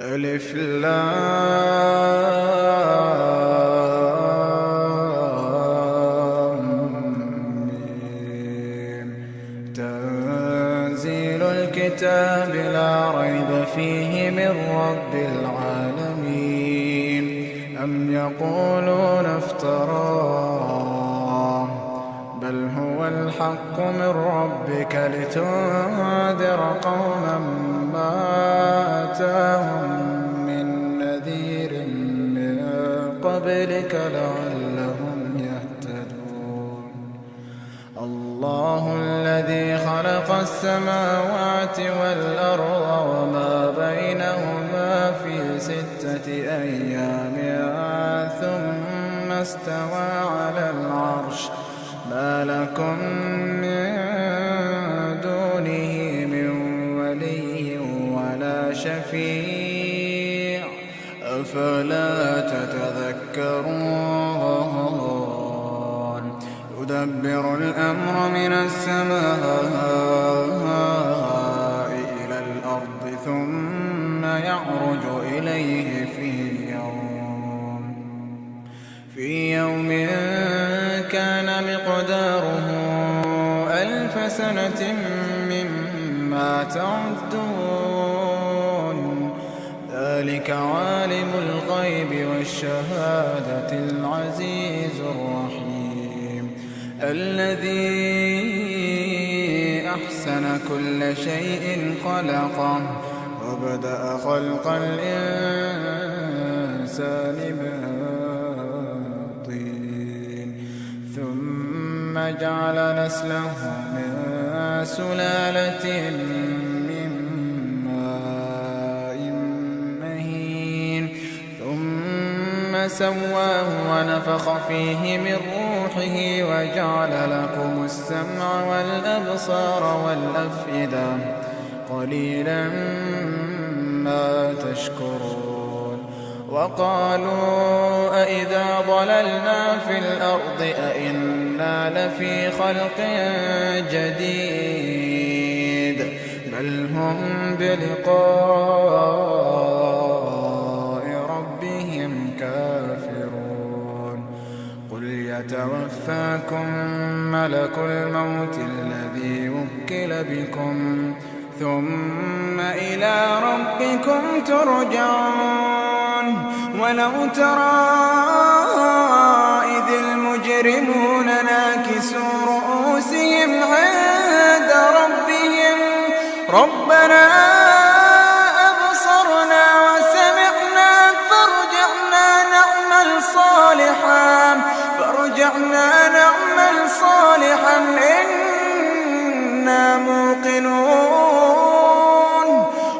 ألف لام ميم. تنزيل الكتاب لا ريب فيه من رب العالمين. أم يقولون افتراه بل هو الحق من ربك لتنذر قوما ما آتاهم من نذير من قبلك لعلهم يهتدون. الله الذي خلق السماوات والأرض وما بينهما في 6 أيام ثم استوى على العرش. ما لكم من دونه من ولي ولا شفيع أفلا تتذكرون. يدبر الأمر من السماء إلى الأرض ثم يعرج إليه في يوم كان مقداره 1000 سنة مما تعدون. ذلك عالم الغيب والشهادة العزيز الرحيم الذي أحسن كل شيء خلقه وبدأ خلق الإنسان من طين ثم جعل نسله من سلالة من ماء مهين ثم سواه ونفخ فيه من روحه وجعل لكم السمع والأبصار والأفئدة قليلا ما تشكرون. وقالوا أئذا ضللنا في الأرض أئنا لفي خلق جديد بل هم بلقاء ربهم كافرون. قل يتوفاكم ملك الموت الذي وكل بكم ثم إلى ربكم ترجعون. ولو ترى إذ المجرمون ناكسوا رؤوسهم عند ربهم ربنا أبصرنا وسمعنا فارجعنا نعمل صالحا إنا موقنون.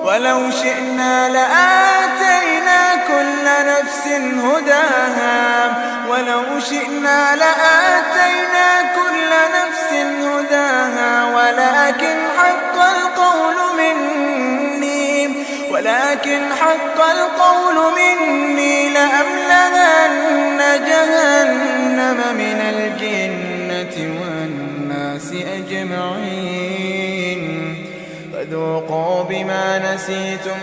ولو شئنا لآتينا كل نفس هداها ولكن حق القول مني لأملأن جهنم من الجنة والناس أجمعين. فذوقوا بما نسيتم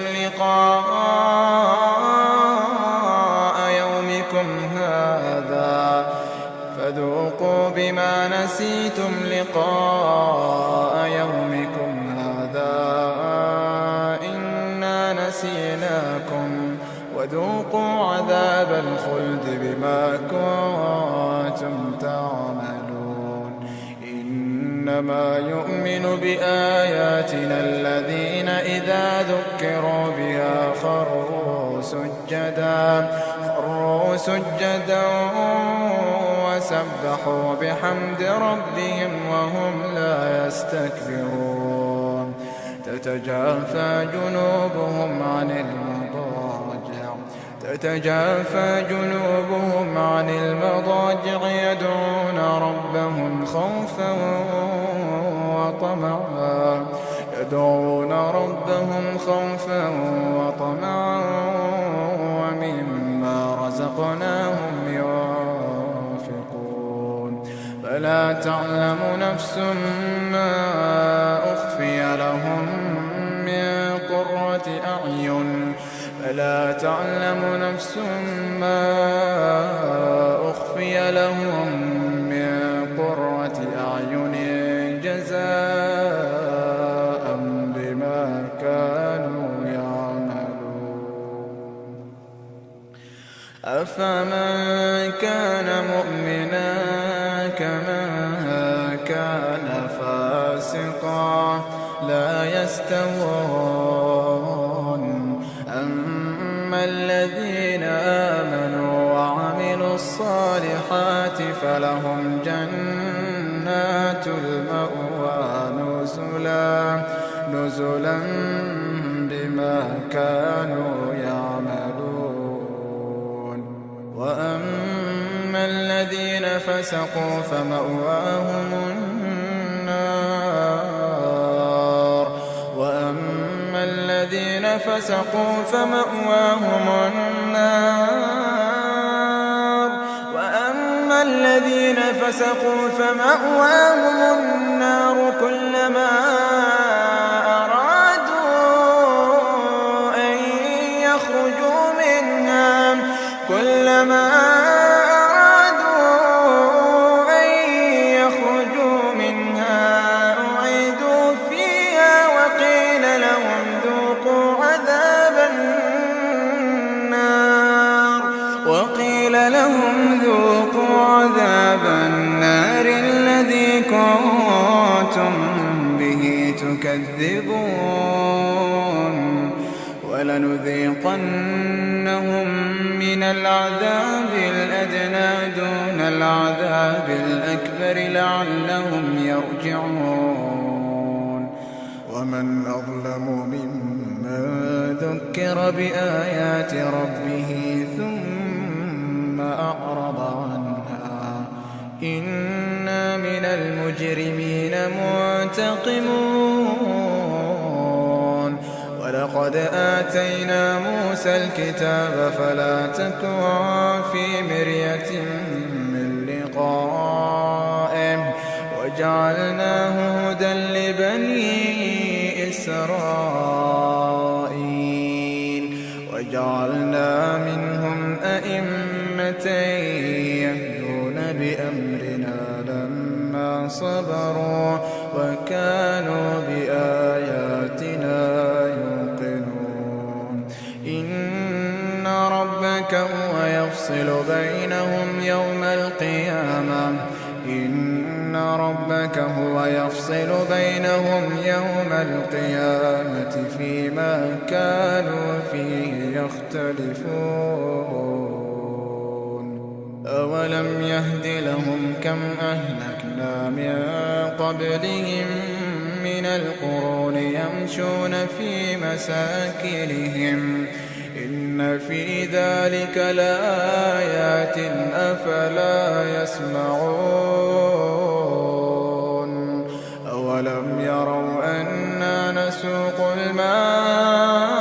لقاء يومكم هذا إنا نسيناكم وذوقوا عذاب الخلد بما كنتم تعملون. إنما يؤمن بآياتنا الذين إذا ذكروا بها خروا سجدا وسبحوا بحمد ربهم وهم لا يستكبرون. تتجافى جنوبهم عن المضاجع يدعون ربهم خوفا وطمعا ومما رزقناهم ينفقون. فلا تعلم نفس ما أخفي لهم من قرة أعين فلا تعلم نفس ما أخفي لهم من قرة أعين جزاء بما كانوا يعملون أفمن كان مؤمنا كمن كان فاسقا لا يستوون أما الذين آمنوا وعملوا الصالحات فلهم جنات المأوى نزلا بما كانوا يعملون وأما الذين فسقوا فمأواهم النار الذين فسقوا فمأواهم النار وأما الذين فسقوا فمأواهم النار كلما أرادوا أن يخرجوا منها أعيدوا فيها وقيل لهم ذوقوا عذاب النار الذي كنتم به تكذبون ولنذيقنهم من العذاب الأدنى دون العذاب الأكبر لعلهم يرجعون ومن أظلم ممن ذكر بآيات ربه ثم أعرض عنها إنا من المجرمين منتقمون ولقد آتينا موسى الكتاب فلا تكن في مرية من لقائه وجعلناه هدى لبني إسرائيل وجعلنا منهم أئمة يهدون بأمرنا لما صبروا وكانوا بآياتنا يوقنون إن ربك هو يفصل بينهم يوم القيامة إن ربك هو يفصل بينهم يوم القيامة فيما كانوا فيه يختلفون أولم يهد لهم كم أهلكنا من قبلهم من القرون يمشون في مساكنهم إن في ذلك لآيات أفلا يسمعون أولم يروا أنا نسوق الماء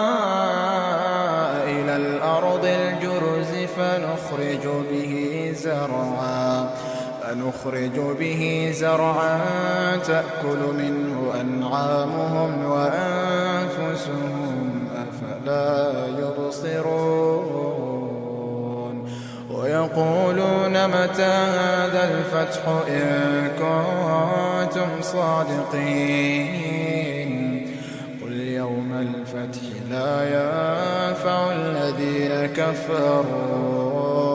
إلى الأرض الجرز فنخرج به زرعا تأكل منه أنعامهم وأنفسهم أفلا يبصرون ويقولون متى هذا الفتح إن كنتم صادقين قل يوم الفتح لا ينفع الذين كفروا